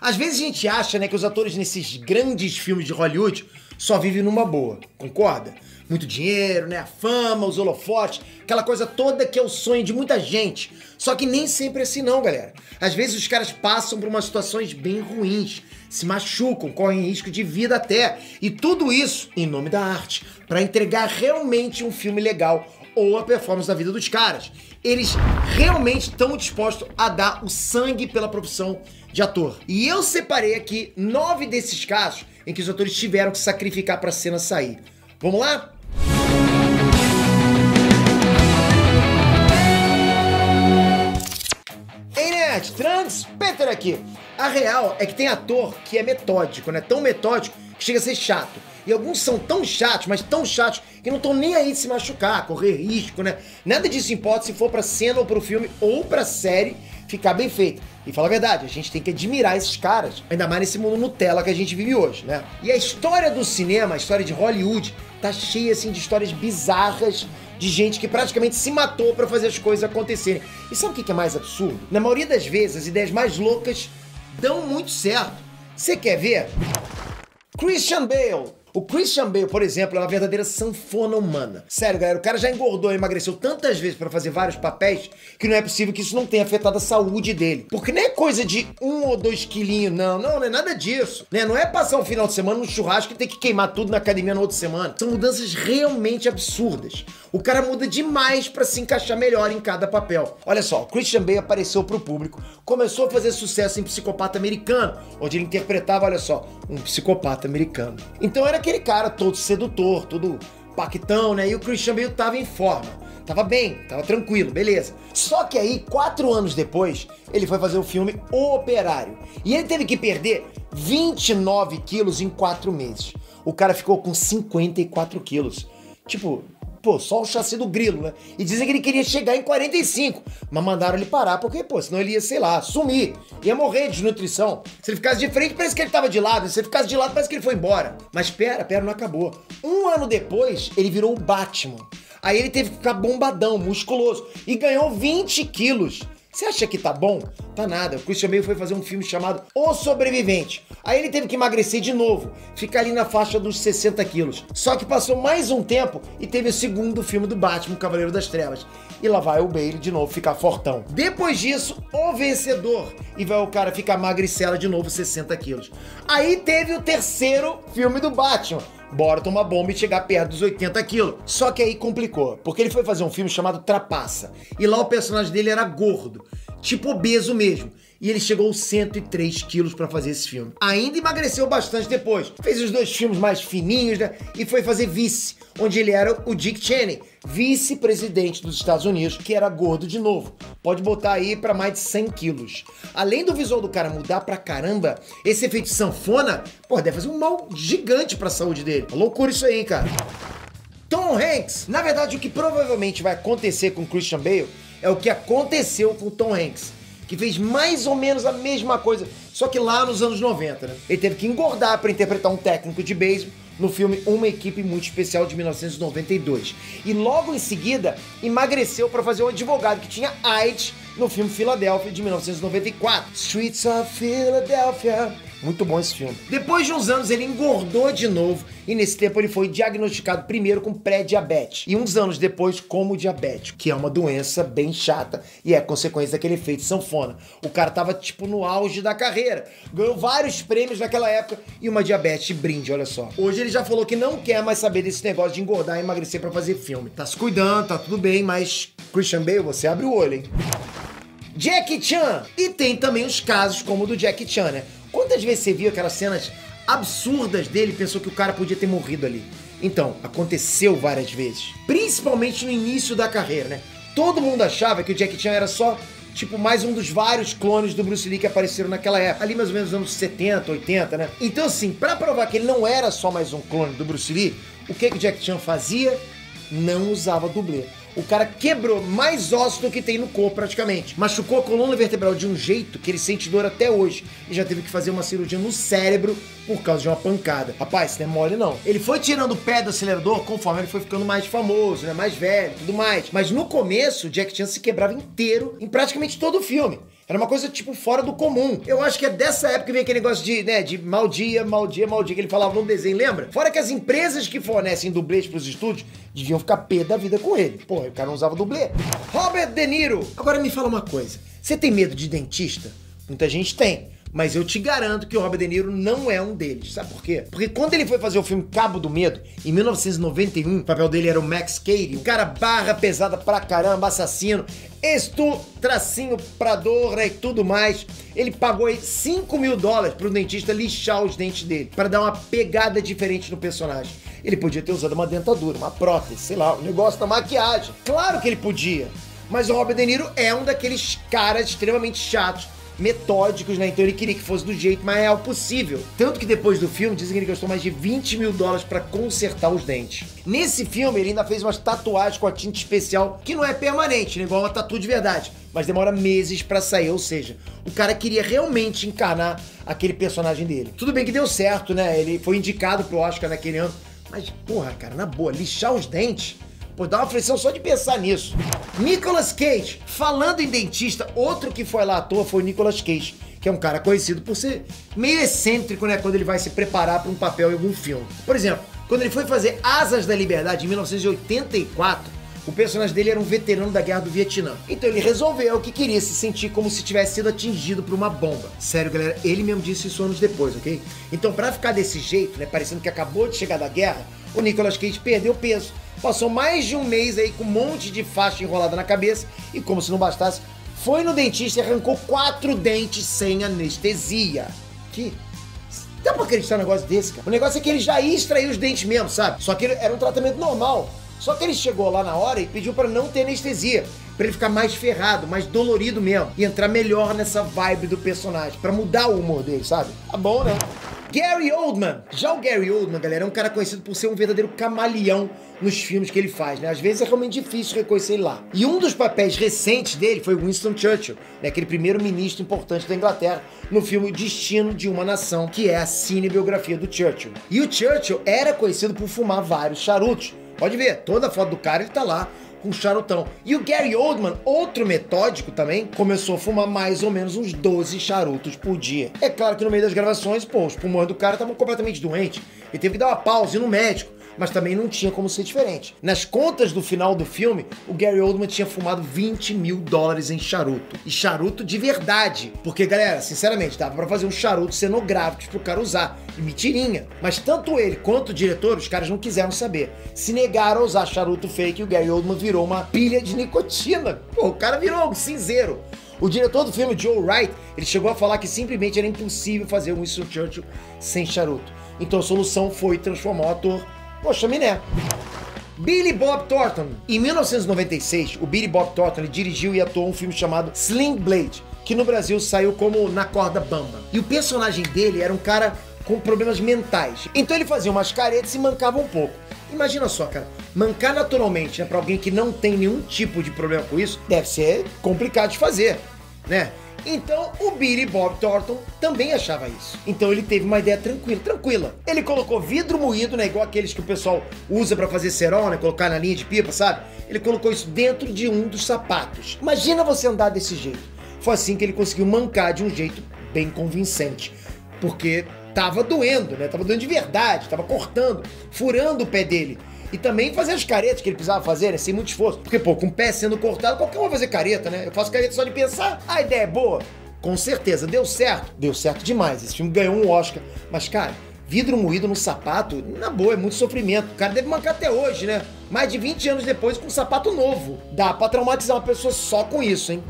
Às vezes a gente acha, né, que os atores nesses grandes filmes de Hollywood só vivem numa boa, concorda? Muito dinheiro, né, a fama, os holofotes, aquela coisa toda que é o sonho de muita gente. Só que nem sempre é assim não, galera. Às vezes os caras passam por umas situações bem ruins, se machucam, correm risco de vida até. E tudo isso em nome da arte, pra entregar realmente um filme legal ou a performance da vida dos caras. Eles realmente estão dispostos a dar o sangue pela profissão de ator. E eu separei aqui 9 desses casos em que os atores tiveram que sacrificar pra cena sair. Vamos lá? Ei, Net, Trunks, Peter aqui. A real é que tem ator que é metódico, né? Tão metódico que chega a ser chato. E alguns são tão chatos, mas tão chatos, que não estão nem aí de se machucar, correr risco, né? Nada disso importa se for pra cena ou pro filme ou pra série ficar bem feita. E fala a verdade, a gente tem que admirar esses caras, ainda mais nesse mundo Nutella que a gente vive hoje, né? E a história do cinema, a história de Hollywood, tá cheia, assim, de histórias bizarras, de gente que praticamente se matou pra fazer as coisas acontecerem. E sabe o que é mais absurdo? Na maioria das vezes, as ideias mais loucas dão muito certo. Você quer ver? Christian Bale. O Christian Bale, por exemplo, é uma verdadeira sanfona humana. Sério, galera, o cara já engordou e emagreceu tantas vezes pra fazer vários papéis que não é possível que isso não tenha afetado a saúde dele. Porque não é coisa de 1 ou 2 quilinhos, não é nada disso. Né? Não é passar um final de semana no churrasco e ter que queimar tudo na academia na outra semana. São mudanças realmente absurdas. O cara muda demais pra se encaixar melhor em cada papel. Olha só, o Christian Bale apareceu pro público, começou a fazer sucesso em Psicopata Americano, onde ele interpretava, olha só, um psicopata americano. Então era aquele cara todo sedutor, todo paquitão, né? E o Christian Bale tava em forma. Tava bem, tava tranquilo, beleza. Só que aí, 4 anos depois, ele foi fazer o filme O Operário. E ele teve que perder 29 quilos em 4 meses. O cara ficou com 54 quilos. Tipo, pô, só o chassi do grilo, né? E dizem que ele queria chegar em 45, mas mandaram ele parar, porque, pô, senão ele ia, sei lá, sumir. Ia morrer de desnutrição. Se ele ficasse de frente, parece que ele tava de lado. Se ele ficasse de lado, parece que ele foi embora. Mas pera, não acabou. 1 ano depois, ele virou o Batman. Aí ele teve que ficar bombadão, musculoso, e ganhou 20 quilos. Você acha que tá bom? Tá nada. O Christian Bale foi fazer um filme chamado O Sobrevivente. Aí ele teve que emagrecer de novo, ficar ali na faixa dos 60 quilos. Só que passou mais um tempo e teve o segundo filme do Batman, o Cavaleiro das Trevas. E lá vai o Bale de novo ficar fortão. Depois disso, O Vencedor. E vai o cara ficar magricela de novo, 60 quilos. Aí teve o terceiro filme do Batman. Bora tomar bomba e chegar perto dos 80 quilos. Só que aí complicou, porque ele foi fazer um filme chamado Trapaça. E lá o personagem dele era gordo, tipo obeso mesmo. E ele chegou aos 103 quilos pra fazer esse filme. Ainda emagreceu bastante depois. Fez os 2 filmes mais fininhos, né? E foi fazer Vice, onde ele era o Dick Cheney, vice-presidente dos Estados Unidos, que era gordo de novo. Pode botar aí pra mais de 100 quilos. Além do visual do cara mudar pra caramba, esse efeito sanfona, pô, deve fazer um mal gigante pra saúde dele. Loucura isso aí, cara. Tom Hanks. Na verdade, o que provavelmente vai acontecer com Christian Bale é o que aconteceu com Tom Hanks, que fez mais ou menos a mesma coisa, só que lá nos anos 90, né? Ele teve que engordar para interpretar um técnico de beisebol no filme Uma Equipe Muito Especial de 1992. E logo em seguida, emagreceu para fazer um advogado que tinha AIDS no filme Philadelphia de 1994. Streets of Philadelphia. Muito bom esse filme. Depois de uns anos, ele engordou de novo e nesse tempo ele foi diagnosticado primeiro com pré-diabetes e uns anos depois como diabético, que é uma doença bem chata e é consequência daquele efeito sanfona. O cara tava tipo no auge da carreira, ganhou vários prêmios naquela época e uma diabetes de brinde, olha só. Hoje ele já falou que não quer mais saber desse negócio de engordar e emagrecer pra fazer filme. Tá se cuidando, tá tudo bem, mas Christian Bale, você abre o olho, hein? Jackie Chan! E tem também os casos como o do Jackie Chan, né? Quantas vezes você viu aquelas cenas absurdas dele e pensou que o cara podia ter morrido ali? Então, aconteceu várias vezes. Principalmente no início da carreira, né? Todo mundo achava que o Jackie Chan era só, tipo, mais um dos vários clones do Bruce Lee que apareceram naquela época. Ali mais ou menos nos anos 70, 80, né? Então, assim, pra provar que ele não era só mais um clone do Bruce Lee, o que o Jackie Chan fazia? Não usava dublê. O cara quebrou mais ossos do que tem no corpo, praticamente. Machucou a coluna vertebral de um jeito que ele sente dor até hoje. E já teve que fazer uma cirurgia no cérebro por causa de uma pancada. Rapaz, isso não é mole, não. Ele foi tirando o pé do acelerador conforme ele foi ficando mais famoso, né? Mais velho, tudo mais. Mas no começo, o Jackie Chan se quebrava inteiro em praticamente todo o filme. Era uma coisa, tipo, fora do comum. Eu acho que é dessa época que vem aquele negócio de, né, de mal dia, que ele falava num desenho, lembra? Fora que as empresas que fornecem dublês pros estúdios deviam ficar pé da vida com ele. Pô, o cara não usava dublê. Robert De Niro. Agora me fala uma coisa. Você tem medo de dentista? Muita gente tem. Mas eu te garanto que o Robert De Niro não é um deles. Sabe por quê? Porque quando ele foi fazer o filme Cabo do Medo, em 1991, o papel dele era o Max Cady, um cara barra pesada pra caramba, assassino, tracinho pra dor, né, e tudo mais. Ele pagou aí $5 mil pro dentista lixar os dentes dele, pra dar uma pegada diferente no personagem. Ele podia ter usado uma dentadura, uma prótese, sei lá, um negócio da maquiagem. Claro que ele podia. Mas o Robert De Niro é um daqueles caras extremamente chatos, metódicos, né? Então ele queria que fosse do jeito mais real possível. Tanto que depois do filme, dizem que ele gastou mais de $20 mil pra consertar os dentes. Nesse filme, ele ainda fez umas tatuagens com a tinta especial, que não é permanente, né? Igual uma tatu de verdade, mas demora meses pra sair, ou seja, o cara queria realmente encarnar aquele personagem dele. Tudo bem que deu certo, né? Ele foi indicado pro Oscar naquele ano, mas, porra, cara, na boa, lixar os dentes... Pô, dá uma aflição só de pensar nisso. Nicolas Cage. Falando em dentista, outro que foi lá à toa foi o Nicolas Cage, que é um cara conhecido por ser meio excêntrico, né, quando ele vai se preparar para um papel em algum filme. Por exemplo, quando ele foi fazer Asas da Liberdade em 1984, o personagem dele era um veterano da Guerra do Vietnã. Então ele resolveu que queria se sentir como se tivesse sido atingido por uma bomba. Sério, galera, ele mesmo disse isso anos depois, ok? Então, pra ficar desse jeito, né, parecendo que acabou de chegar da guerra, o Nicolas Cage perdeu peso. Passou mais de um mês aí com um monte de faixa enrolada na cabeça e, como se não bastasse, foi no dentista e arrancou 4 dentes sem anestesia. Que... Dá pra acreditar num negócio desse, cara? O negócio é que ele já ia extrair os dentes mesmo, sabe? Só que era um tratamento normal. Só que ele chegou lá na hora e pediu pra não ter anestesia, pra ele ficar mais ferrado, mais dolorido mesmo, e entrar melhor nessa vibe do personagem, pra mudar o humor dele, sabe? Tá bom, né? Gary Oldman. Já o Gary Oldman, galera, é um cara conhecido por ser um verdadeiro camaleão nos filmes que ele faz, né? Às vezes é realmente difícil reconhecer ele lá. E um dos papéis recentes dele foi Winston Churchill, né? Aquele primeiro-ministro importante da Inglaterra, no filme O Destino de uma Nação, que é a cinebiografia do Churchill. E o Churchill era conhecido por fumar vários charutos. Pode ver, toda a foto do cara ele tá lá com um charutão. E o Gary Oldman, outro metódico também, começou a fumar mais ou menos uns 12 charutos por dia. É claro que no meio das gravações, pô, os pulmões do cara estavam completamente doentes. Ele teve que dar uma pausa, ir no médico. Mas também não tinha como ser diferente. Nas contas do final do filme, o Gary Oldman tinha fumado $20 mil em charuto. E charuto de verdade. Porque, galera, sinceramente, dava pra fazer um charuto cenográfico pro cara usar. De mentirinha. Mas tanto ele quanto o diretor, os caras não quiseram saber. Se negaram a usar charuto fake e o Gary Oldman virou uma pilha de nicotina. Pô, o cara virou um cinzeiro. O diretor do filme, Joe Wright, ele chegou a falar que simplesmente era impossível fazer o Winston Churchill sem charuto. Então a solução foi transformar o ator... Poxa, miné. Billy Bob Thornton. Em 1996, o Billy Bob Thornton ele dirigiu e atuou um filme chamado Sling Blade, que no Brasil saiu como Na Corda Bamba. E o personagem dele era um cara com problemas mentais. Então ele fazia umas caretas e mancava um pouco. Imagina só, cara, mancar naturalmente, né, pra alguém que não tem nenhum tipo de problema com isso, deve ser complicado de fazer, né? Então, o Billy Bob Thornton também achava isso. Então ele teve uma ideia tranquila. Ele colocou vidro moído, né, igual aqueles que o pessoal usa pra fazer cerol, né, colocar na linha de pipa, sabe? Ele colocou isso dentro de um dos sapatos. Imagina você andar desse jeito. Foi assim que ele conseguiu mancar de um jeito bem convincente. Porque tava doendo, né? Tava doendo de verdade, tava cortando, furando o pé dele. E também fazer as caretas que ele precisava fazer, né, sem muito esforço. Porque, pô, com o pé sendo cortado, qualquer um vai fazer careta, né? Eu faço careta só de pensar. A ideia é boa? Com certeza. Deu certo? Deu certo demais. Esse filme ganhou um Oscar. Mas, cara, vidro moído no sapato, na boa, é muito sofrimento. O cara deve mancar até hoje, né? Mais de 20 anos depois com um sapato novo. Dá pra traumatizar uma pessoa só com isso, hein?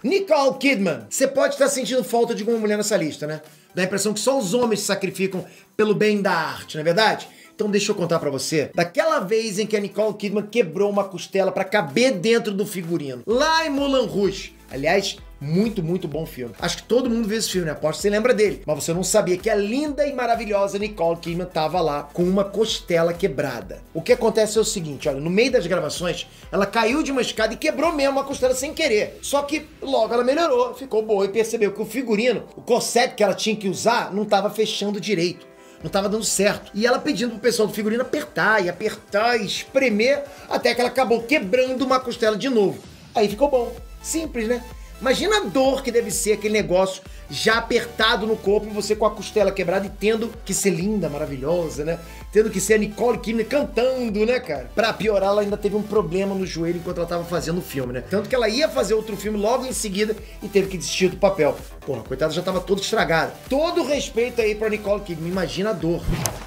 Nicole Kidman. Você pode estar sentindo falta de alguma mulher nessa lista, né? Dá a impressão que só os homens se sacrificam pelo bem da arte, não é verdade? Então deixa eu contar pra você daquela vez em que a Nicole Kidman quebrou uma costela pra caber dentro do figurino. Lá em Moulin Rouge. Aliás, muito bom filme. Acho que todo mundo viu esse filme, né? Aposto que você lembra dele. Mas você não sabia que a linda e maravilhosa Nicole Kidman tava lá com uma costela quebrada. O que acontece é o seguinte, olha, no meio das gravações, ela caiu de uma escada e quebrou mesmo a costela sem querer. Só que logo ela melhorou, ficou boa e percebeu que o figurino, o corset que ela tinha que usar, não tava fechando direito. Não tava dando certo. E ela pedindo pro pessoal do figurino apertar e espremer, até que ela acabou quebrando uma costela de novo. Aí ficou bom. Simples, né? Imagina a dor que deve ser aquele negócio já apertado no corpo e você com a costela quebrada e tendo que ser linda, maravilhosa, né? Tendo que ser a Nicole Kidman cantando, né, cara? Pra piorar, ela ainda teve um problema no joelho enquanto ela tava fazendo o filme, né? Tanto que ela ia fazer outro filme logo em seguida e teve que desistir do papel. Porra, coitada, já tava toda estragada. Todo respeito aí pra Nicole Kidman, imagina a dor.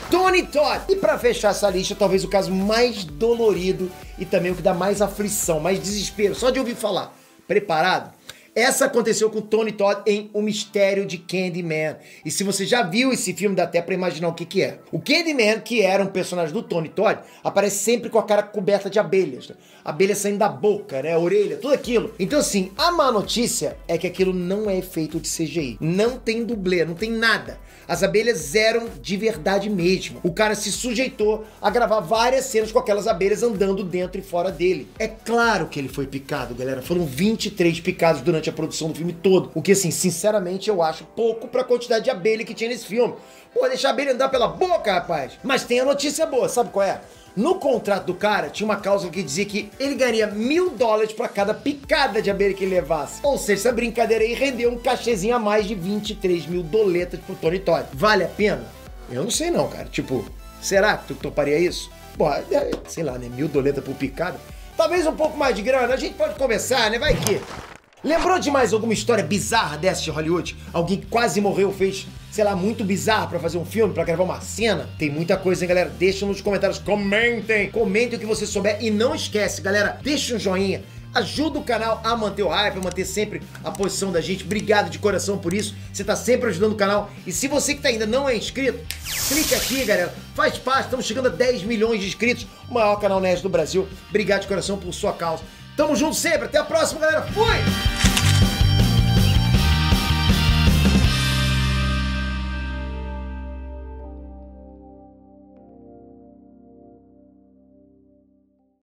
Tony Todd! E pra fechar essa lista, talvez o caso mais dolorido e também o que dá mais aflição, mais desespero, só de ouvir falar. Preparado? Essa aconteceu com Tony Todd em O Mistério de Candyman. E se você já viu esse filme, dá até pra imaginar o que que é. O Candyman, que era um personagem do Tony Todd, aparece sempre com a cara coberta de abelhas, né? Abelha saindo da boca, né? A orelha, tudo aquilo. Então assim, a má notícia é que aquilo não é feito de CGI. Não tem dublê, não tem nada. As abelhas eram de verdade mesmo. O cara se sujeitou a gravar várias cenas com aquelas abelhas andando dentro e fora dele. É claro que ele foi picado, galera. Foram 23 picados durante a produção do filme todo. O que, assim, sinceramente, eu acho pouco pra quantidade de abelha que tinha nesse filme. Pô, deixar a abelha andar pela boca, rapaz. Mas tem a notícia boa, sabe qual é? No contrato do cara, tinha uma cláusula que dizia que ele ganharia $1.000 pra cada picada de abelha que ele levasse. Ou seja, essa brincadeira aí rendeu um cachezinho a mais de 23 mil doletas pro Tony Todd. Vale a pena? Eu não sei não, cara. Tipo, será que tu toparia isso? Bom, sei lá, né? 1.000 doletas por picada? Talvez um pouco mais de grana. A gente pode conversar, né? Vai que... Lembrou de mais alguma história bizarra dessa de Hollywood? Alguém que quase morreu, fez, sei lá, muito bizarro pra fazer um filme, pra gravar uma cena? Tem muita coisa, hein, galera? Deixa nos comentários, comentem o que você souber. E não esquece, galera, deixa um joinha. Ajuda o canal a manter o hype, a manter sempre a posição da gente. Obrigado de coração por isso. Você tá sempre ajudando o canal. E se você que ainda não é inscrito, clica aqui, galera. Faz parte, estamos chegando a 10 milhões de inscritos. O maior canal nerd do Brasil. Obrigado de coração por sua causa. Tamo junto sempre. Até a próxima, galera. Fui!